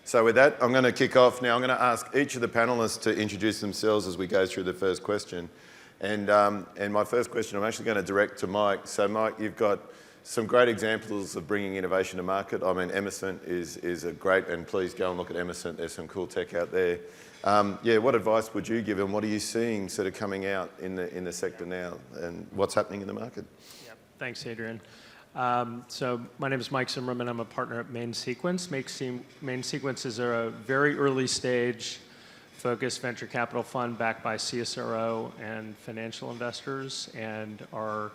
So with that, I'm going to kick off now. I'm going to ask each of the panellists to introduce themselves as we go through the first question. And my first question I'm actually going to direct to Mike. So Mike, you've got some great examples of bringing innovation to market. I mean, Emerson is a great, and please go and look at Emerson. There's some cool tech out there. Yeah, what advice would you give, and what are you seeing sort of coming out in the sector now, and what's happening in the market? Yeah, thanks, Adrian. So my name is Mike Zimmerman. I'm a partner at Main Sequence. Main Sequence is a very early stage focused venture capital fund backed by CSRO and financial investors, and our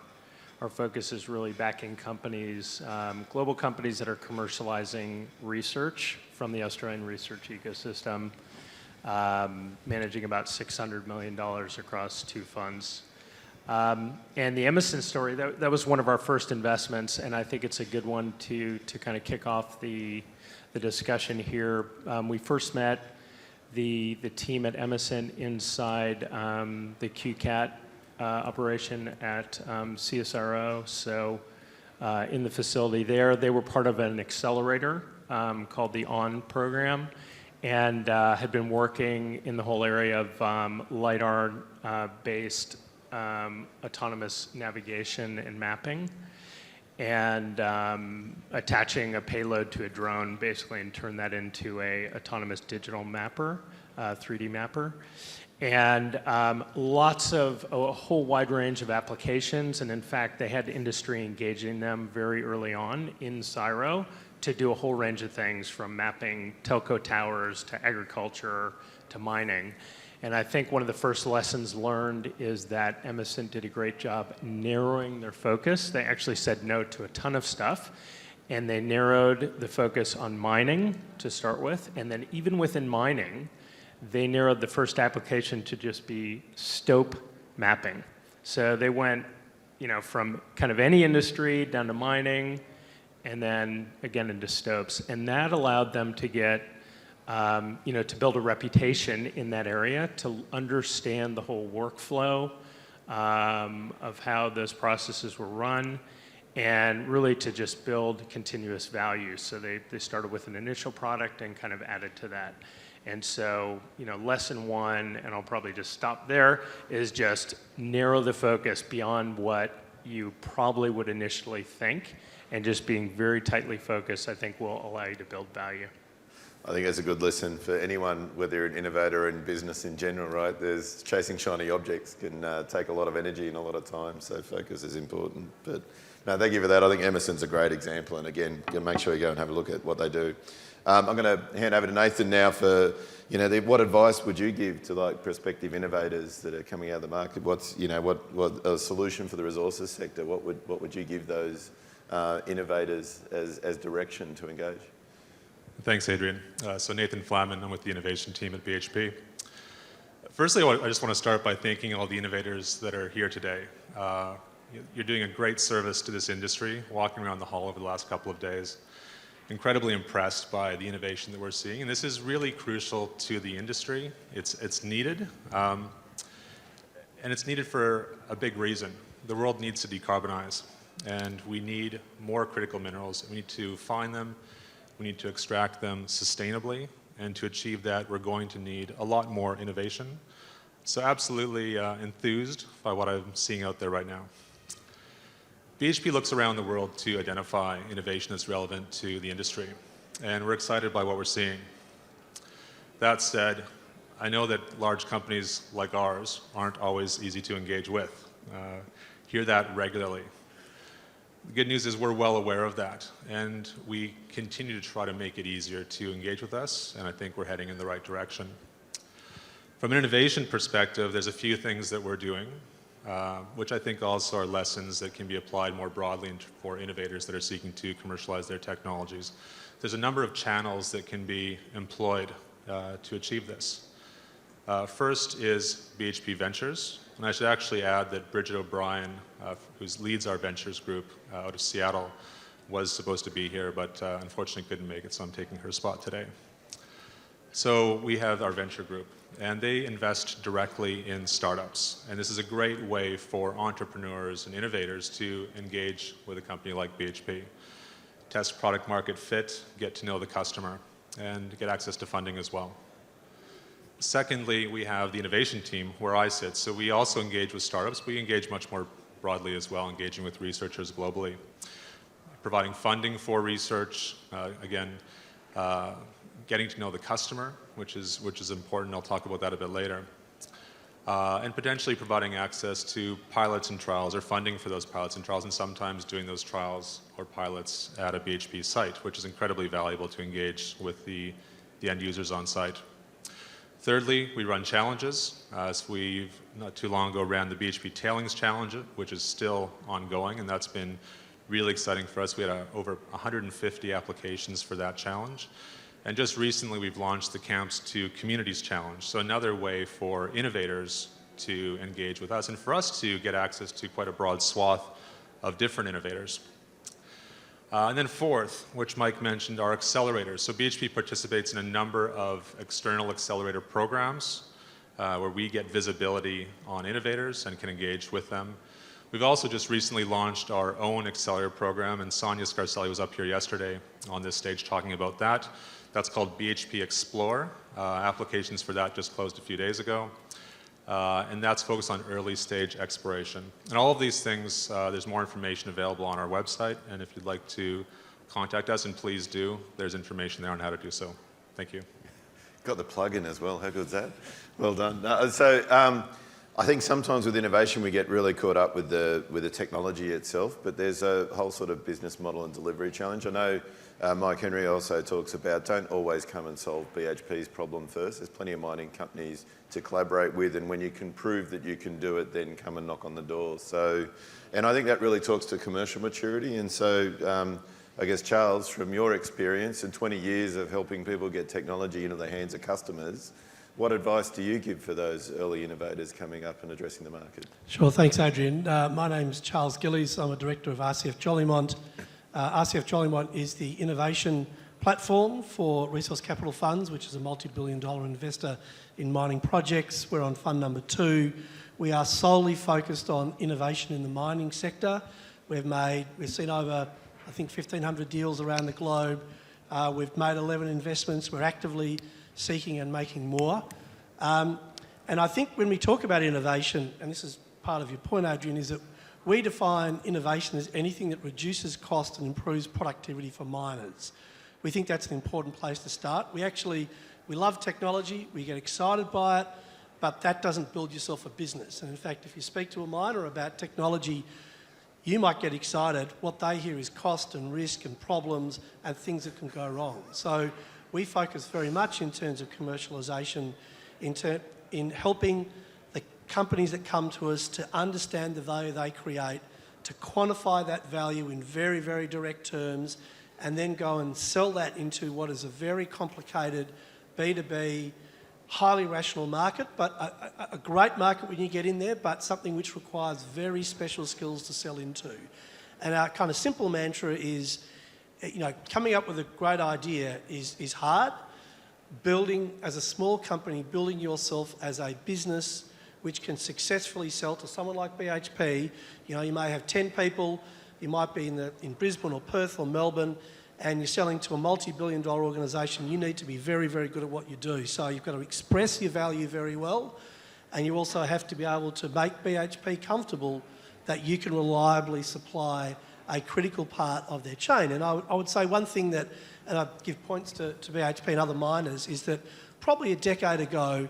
focus is really backing companies, global companies that are commercializing research from the Australian research ecosystem, managing about $600 million across 2 funds. And the Emerson story, that was one of our first investments, and I think it's a good one to kind of kick off the discussion here. We first met the team at Emerson inside the QCAT operation at CSRO. So in the facility there, they were part of an accelerator called the ON program, and had been working in the whole area of LiDAR-based autonomous navigation and mapping, and attaching a payload to a drone basically and turn that into a autonomous digital mapper, 3D mapper. And a whole wide range of applications, and in fact they had industry engaging them very early on in CSIRO to do a whole range of things, from mapping telco towers to agriculture to mining. And I think one of the first lessons learned is that Emerson did a great job narrowing their focus. They actually said no to a ton of stuff, and they narrowed the focus on mining to start with. And then even within mining, they narrowed the first application to just be stope mapping. So they went, from kind of any industry down to mining, and then again into stopes. And that allowed them to get to build a reputation in that area, to understand the whole workflow of how those processes were run, and really to just build continuous value. So they started with an initial product and kind of added to that. And so, lesson 1, and I'll probably just stop there, is just narrow the focus beyond what you probably would initially think, and just being very tightly focused, I think, will allow you to build value. I think that's a good lesson for anyone, whether you're an innovator or in business in general, right? There's chasing shiny objects can take a lot of energy and a lot of time, so focus is important. But no, thank you for that. I think Emerson's a great example, and again, make sure you go and have a look at what they do. I'm going to hand over to Nathan now for, what advice would you give to prospective innovators that are coming out of the market? What's, what a solution for the resources sector? What would you give those innovators as direction to engage? Thanks, Adrian. So Nathan Flaman, I'm with the innovation team at BHP. Firstly, I just want to start by thanking all the innovators that are here today. You're doing a great service to this industry, walking around the hall over the last couple of days. Incredibly impressed by the innovation that we're seeing, and this is really crucial to the industry. It's needed, and it's needed for a big reason. The world needs to decarbonize, and we need more critical minerals. We need to find them. We need to extract them sustainably, and to achieve that, we're going to need a lot more innovation. So absolutely enthused by what I'm seeing out there right now. BHP looks around the world to identify innovation that's relevant to the industry, and we're excited by what we're seeing. That said, I know that large companies like ours aren't always easy to engage with. Hear that regularly. The good news is we're well aware of that, and we continue to try to make it easier to engage with us, and I think we're heading in the right direction. From an innovation perspective, there's a few things that we're doing, which I think also are lessons that can be applied more broadly for innovators that are seeking to commercialize their technologies. There's a number of channels that can be employed to achieve this. First is BHP Ventures, and I should actually add that Bridget O'Brien, who leads our ventures group out of Seattle, was supposed to be here, but unfortunately couldn't make it, so I'm taking her spot today. So we have our venture group, and they invest directly in startups. And this is a great way for entrepreneurs and innovators to engage with a company like BHP. Test product market fit, get to know the customer. and get access to funding as well. Secondly, we have the innovation team where I sit. So we also engage with startups. We engage much more broadly as well, engaging with researchers globally, providing funding for research, getting to know the customer, which is important. I'll talk about that a bit later. And potentially providing access to pilots and trials or funding for those pilots and trials, and sometimes doing those trials or pilots at a BHP site, which is incredibly valuable to engage with the end users on site. Thirdly, we run challenges. So we've not too long ago ran the BHP Tailings Challenge, which is still ongoing, and that's been really exciting for us. We had over 150 applications for that challenge. And just recently, we've launched the Camps to Communities Challenge, so another way for innovators to engage with us and for us to get access to quite a broad swath of different innovators. And then fourth, which Mike mentioned, are accelerators. So BHP participates in a number of external accelerator programs where we get visibility on innovators and can engage with them. We've also just recently launched our own accelerator program, and Sonia Scarcelli was up here yesterday on this stage talking about that. That's called BHP Explore. Applications for that just closed a few days ago. And that's focused on early stage exploration. And all of these things, there's more information available on our website, and if you'd like to contact us, and please do, there's information there on how to do so. Thank you. Got the plug in as well, how good's that? Well done. I think sometimes with innovation we get really caught up with the technology itself, but there's a whole sort of business model and delivery challenge. I know Mike Henry also talks about don't always come and solve BHP's problem first. There's plenty of mining companies to collaborate with, and when you can prove that you can do it, then come and knock on the door. So, and I think that really talks to commercial maturity. And so I guess, Charles, from your experience and 20 years of helping people get technology into the hands of customers, what advice do you give for those early innovators coming up and addressing the market? Sure, thanks Adrian. My name's Charles Gillies. I'm a director of RCF Jolimont. RCF Jolimont is the innovation platform for Resource Capital Funds, which is a multi-billion-dollar investor in mining projects. We're on fund number 2. We are solely focused on innovation in the mining sector. We've seen over, I think, 1,500 deals around the globe. We've made 11 investments. We're actively seeking and making more. And I think when we talk about innovation, and this is part of your point, Adrian, is that we define innovation as anything that reduces cost and improves productivity for miners. We think that's an important place to start. We love technology, we get excited by it, but that doesn't build yourself a business. And in fact, if you speak to a miner about technology, you might get excited. What they hear is cost and risk and problems and things that can go wrong. So we focus very much in terms of commercialisation, in helping the companies that come to us to understand the value they create, to quantify that value in very, very direct terms, and then go and sell that into what is a very complicated B2B, highly rational market, but a great market when you get in there, but something which requires very special skills to sell into. And our kind of simple mantra is, coming up with a great idea is hard. Building, as a small company, building yourself as a business which can successfully sell to someone like BHP. You may have 10 people, you might be in Brisbane or Perth or Melbourne, and you're selling to a multi-billion-dollar organisation. You need to be very, very good at what you do. So you've got to express your value very well, and you also have to be able to make BHP comfortable that you can reliably supply a critical part of their chain. And I would say one thing that, and I give points to BHP and other miners, is that probably a decade ago,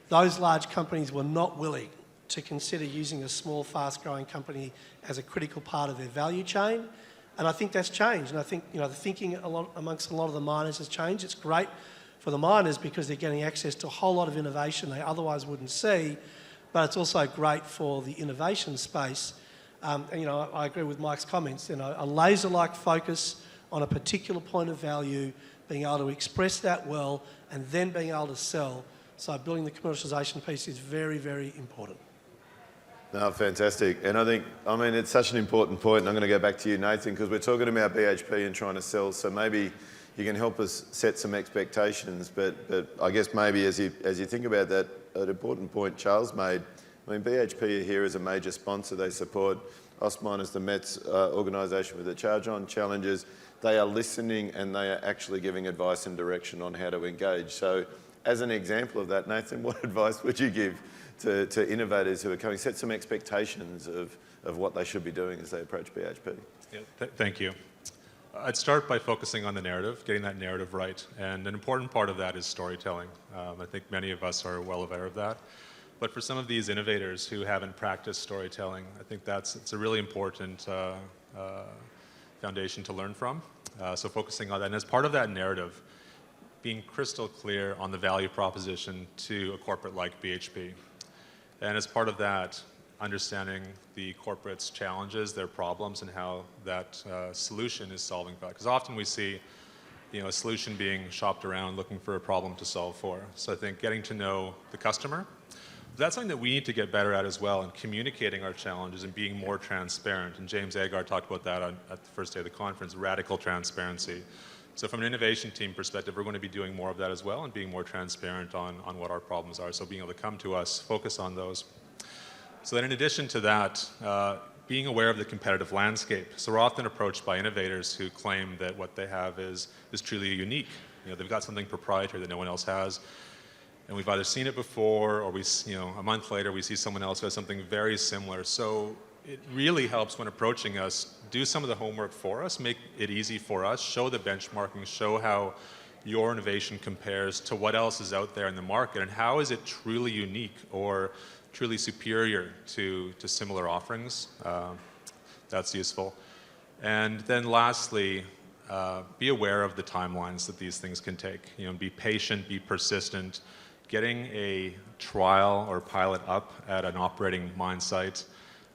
those large companies were not willing to consider using a small, fast-growing company as a critical part of their value chain. And I think that's changed. And I think the thinking amongst a lot of the miners has changed. It's great for the miners because they're getting access to a whole lot of innovation they otherwise wouldn't see, but it's also great for the innovation space. I agree with Mike's comments. A laser-like focus on a particular point of value, being able to express that well, and then being able to sell. So building the commercialisation piece is very, very important. No, fantastic. And I think, it's such an important point, and I'm going to go back to you, Nathan, because we're talking about BHP and trying to sell, so maybe you can help us set some expectations, but I guess maybe as you think about that, an important point Charles made, BHP are here as a major sponsor. They support FAusIMM is the METS organisation with the charge on challenges. They are listening and they are actually giving advice and direction on how to engage. So as an example of that, Nathan, what advice would you give to innovators who are coming? Set some expectations of what they should be doing as they approach BHP. Yeah, thank you. I'd start by focusing on the narrative, getting that narrative right. And an important part of that is storytelling. I think many of us are well aware of that. But for some of these innovators who haven't practiced storytelling, I think it's a really important foundation to learn from. So focusing on that. And as part of that narrative, being crystal clear on the value proposition to a corporate like BHP. And as part of that, understanding the corporate's challenges, their problems, and how that solution is solving that. Because often we see, a solution being shopped around looking for a problem to solve for. So I think getting to know the customer, that's something that we need to get better at as well, in communicating our challenges and being more transparent. And James Agar talked about that at the first day of the conference, radical transparency. So from an innovation team perspective, we're going to be doing more of that as well and being more transparent on what our problems are. So being able to come to us, focus on those. So then in addition to that, being aware of the competitive landscape. So we're often approached by innovators who claim that what they have is truly unique. They've got something proprietary that no one else has. And we've either seen it before or a month later we see someone else who has something very similar. So it really helps when approaching us, do some of the homework for us, make it easy for us, show the benchmarking, show how your innovation compares to what else is out there in the market and how is it truly unique or truly superior to similar offerings. That's useful. And then lastly, be aware of the timelines that these things can take. Be patient, be persistent. Getting a trial or pilot up at an operating mine site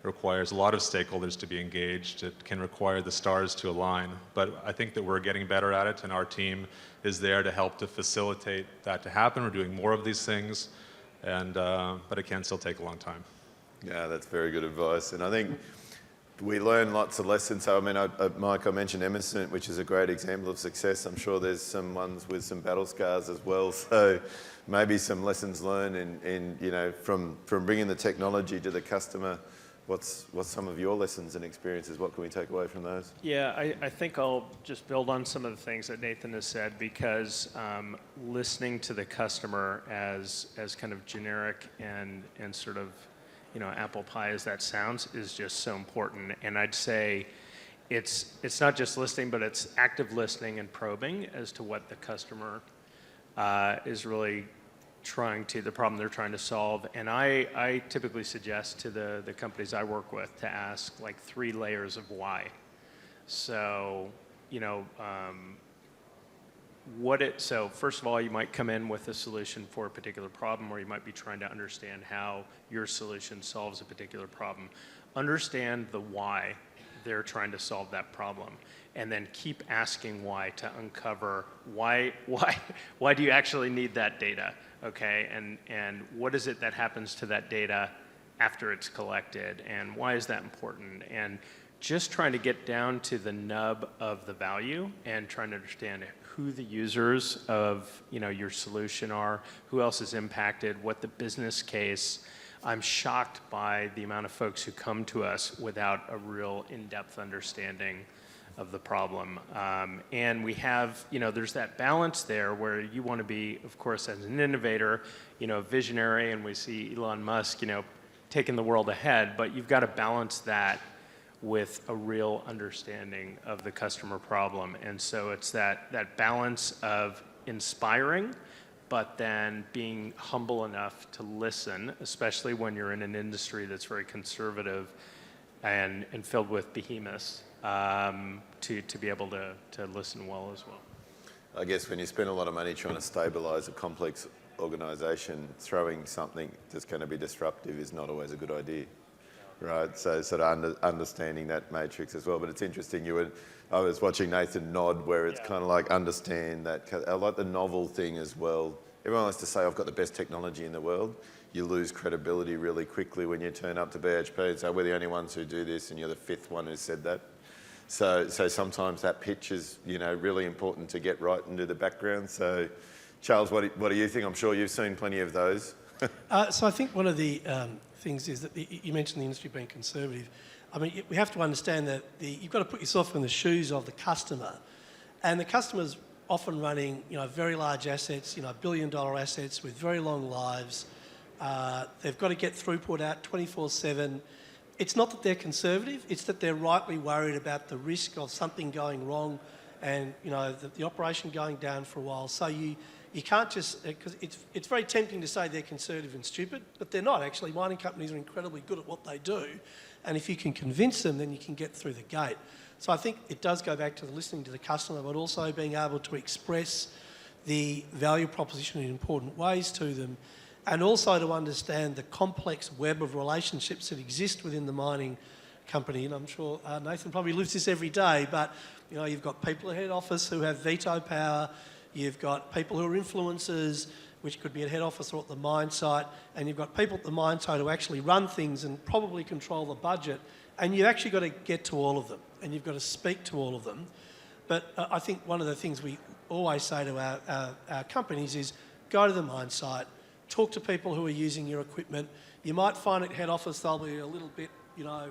requires a lot of stakeholders to be engaged. It can require the stars to align, but I think that we're getting better at it, and our team is there to help to facilitate that to happen. We're doing more of these things, and but it can still take a long time. Yeah, that's very good advice, and I think we learn lots of lessons. So, Mike, I mentioned Emerson, which is a great example of success. I'm sure there's some ones with some battle scars as well. So maybe some lessons learned in from bringing the technology to the customer. What's some of your lessons and experiences? What can we take away from those? Yeah, I think I'll just build on some of the things that Nathan has said, because listening to the customer as kind of generic and sort of apple pie as that sounds is just so important. And I'd say it's not just listening, but it's active listening and probing as to what the customer is really the problem they're trying to solve. And I typically suggest to the companies I work with to ask like 3 layers of why. So, so first of all, you might come in with a solution for a particular problem, or you might be trying to understand how your solution solves a particular problem. Understand the why they're trying to solve that problem, and then keep asking why to uncover why do you actually need that data, okay? And what is it that happens to that data after it's collected, and why is that important? And just trying to get down to the nub of the value and trying to understand who the users of your solution are, who else is impacted, what the business case. I'm shocked by the amount of folks who come to us without a real in-depth understanding of the problem. And we have, there's that balance there where you want to be, of course, as an innovator, visionary, and we see Elon Musk, taking the world ahead, but you've got to balance that with a real understanding of the customer problem. And so it's that balance of inspiring, but then being humble enough to listen, especially when you're in an industry that's very conservative and filled with behemoths, to be able to listen well as well. I guess when you spend a lot of money trying to stabilise a complex organisation, throwing something that's going to be disruptive is not always a good idea. Right, so sort of understanding that matrix as well. But it's interesting, I was watching Nathan nod where it's kind of like understand that. I like the novel thing as well. Everyone likes to say, I've got the best technology in the world. You lose credibility really quickly when you turn up to BHP and say, we're the only ones who do this, and you're the 5th one who said that. So sometimes that pitch is, really important to get right into the background. So, Charles, what do you think? I'm sure you've seen plenty of those. So I think one of the things is that you mentioned the industry being conservative. I mean, we have to understand that you've got to put yourself in the shoes of the customer. And the customer's often running, very large assets, billion-dollar assets with very long lives. They've got to get throughput out 24/7. It's not that they're conservative, it's that they're rightly worried about the risk of something going wrong and, the operation going down for a while. So you can't just, because it's very tempting to say they're conservative and stupid, but they're not actually. Mining companies are incredibly good at what they do. And if you can convince them, then you can get through the gate. So I think it does go back to the listening to the customer, but also being able to express the value proposition in important ways to them, and also to understand the complex web of relationships that exist within the mining company. And I'm sure Nathan probably lives this every day, but you've got people at head office who have veto power, you've got people who are influencers, which could be at head office or at the mine site, and you've got people at the mine site who actually run things and probably control the budget, and you've actually got to get to all of them, and you've got to speak to all of them. But I think one of the things we always say to our companies is go to the mine site, talk to people who are using your equipment. You might find at head office they'll be a little bit,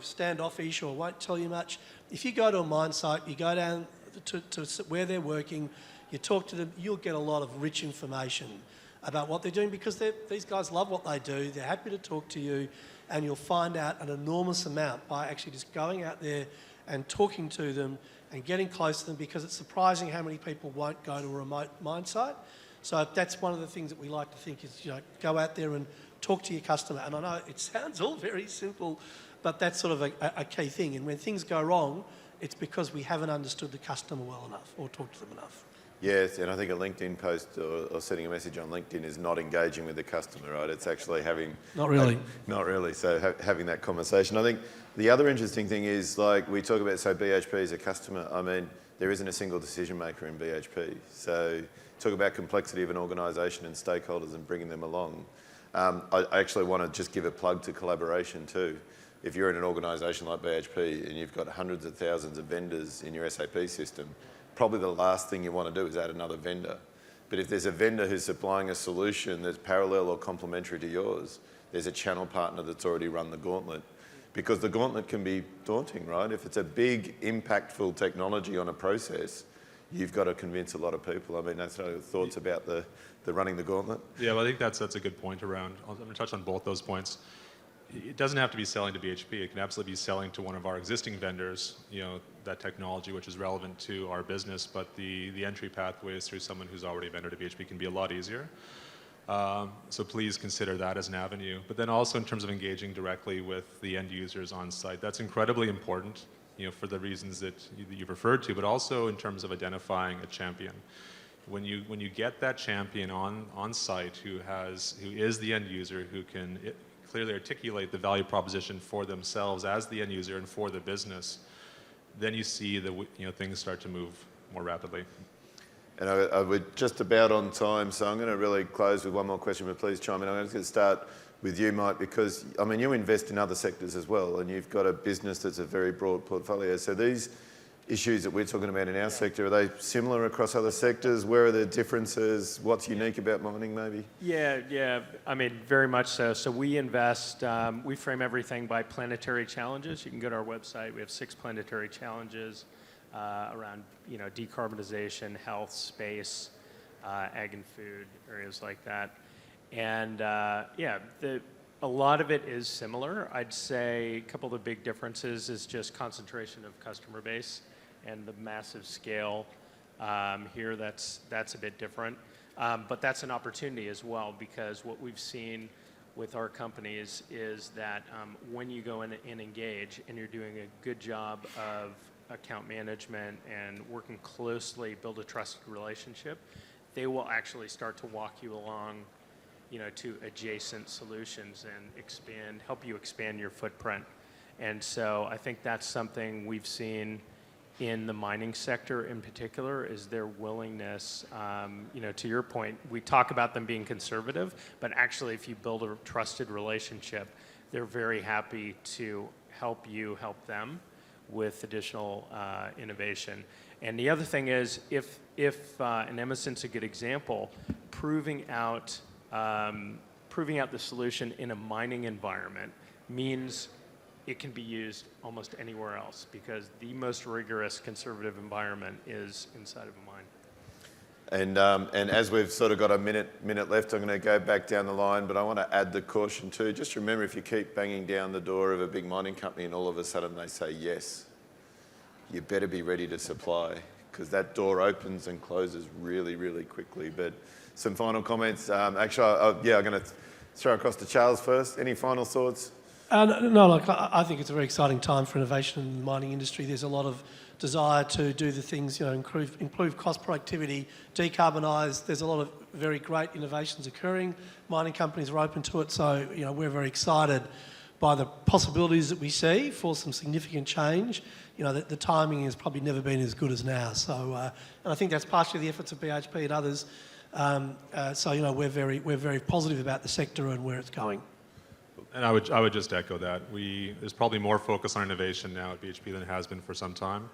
standoffish or won't tell you much. If you go to a mine site, you go down to where they're working, you talk to them, you'll get a lot of rich information about what they're doing, because these guys love what they do, they're happy to talk to you, and you'll find out an enormous amount by actually just going out there and talking to them and getting close to them, because it's surprising how many people won't go to a remote mine site. So that's one of the things that we like to think is, go out there and talk to your customer. And I know it sounds all very simple, but that's sort of a key thing. And when things go wrong, it's because we haven't understood the customer well enough or talked to them enough. Yes, and I think a LinkedIn post or sending a message on LinkedIn is not engaging with the customer, right? It's actually having... Not really. Not really. So having that conversation. I think the other interesting thing is, like we talk about, so BHP is a customer. I mean, there isn't a single decision maker in BHP. So talk about complexity of an organisation and stakeholders and bringing them along. I actually want to just give a plug to collaboration too. If you're in an organisation like BHP and you've got hundreds of thousands of vendors in your SAP system, probably the last thing you want to do is add another vendor. But if there's a vendor who's supplying a solution that's parallel or complementary to yours, there's a channel partner that's already run the gauntlet. Because the gauntlet can be daunting, right? If it's a big, impactful technology on a process, you've got to convince a lot of people. I mean, that's no thoughts about the running the gauntlet? Yeah, well, I think that's a good point around. I'm going to touch on both those points. It doesn't have to be selling to BHP. It can absolutely be selling to one of our existing vendors, that technology which is relevant to our business, but the entry pathways through someone who's already a vendor to BHP can be a lot easier. So please consider that as an avenue. But then also in terms of engaging directly with the end users on site, that's incredibly important, for the reasons that you've referred to, but also in terms of identifying a champion. When you get that champion on site who is the end user, who can clearly articulate the value proposition for themselves as the end user and for the business, then you see things start to move more rapidly. And we're just about on time, so I'm going to really close with one more question, but please chime in. I'm going to start with you, Mike, because, I mean, you invest in other sectors as well, and you've got a business that's a very broad portfolio. So these issues that we're talking about in our sector, are they similar across other sectors? Where are the differences? What's unique about mining, maybe? Yeah. I mean, very much so. So we invest, we frame everything by planetary challenges. You can go to our website. We have 6 planetary challenges around, decarbonization, health, space, ag and food, areas like that. And a lot of it is similar. I'd say a couple of the big differences is just concentration of customer base and the massive scale. Here, that's a bit different. But that's an opportunity as well, because what we've seen with our companies is that when you go in and engage and you're doing a good job of account management and working closely, build a trusted relationship, they will actually start to walk you along to adjacent solutions and help you expand your footprint. And so I think that's something we've seen in the mining sector in particular, is their willingness, to your point, we talk about them being conservative, but actually if you build a trusted relationship, they're very happy to help you help them with additional innovation. And the other thing is, and Emerson's a good example, proving out the solution in a mining environment means it can be used almost anywhere else because the most rigorous conservative environment is inside of a mine. And as we've sort of got a minute left, I'm going to go back down the line, but I want to add the caution too. Just remember, if you keep banging down the door of a big mining company and all of a sudden they say yes, you better be ready to supply because that door opens and closes really, really quickly. But some final comments. Actually, I'm going to throw across to Charles first. Any final thoughts? No, look, I think it's a very exciting time for innovation in the mining industry. There's a lot of desire to do the things, improve cost productivity, decarbonise. There's a lot of very great innovations occurring. Mining companies are open to it, so we're very excited by the possibilities that we see for some significant change. The timing has probably never been as good as now. So, and I think that's partially the efforts of BHP and others. So, we're very positive about the sector and where it's going. And I would just echo that. There's probably more focus on innovation now at BHP than it has been for some time.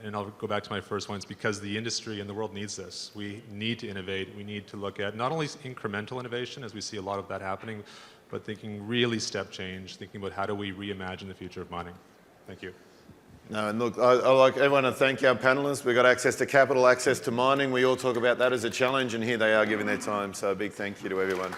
And I'll go back to my first one. It's because the industry and the world needs this. We need to innovate. We need to look at not only incremental innovation, as we see a lot of that happening, but thinking really step change, thinking about how do we reimagine the future of mining. Thank you. No, and look, I'd like everyone to thank our panellists. We've got access to capital, access to mining. We all talk about that as a challenge, and here they are giving their time. So a big thank you to everyone.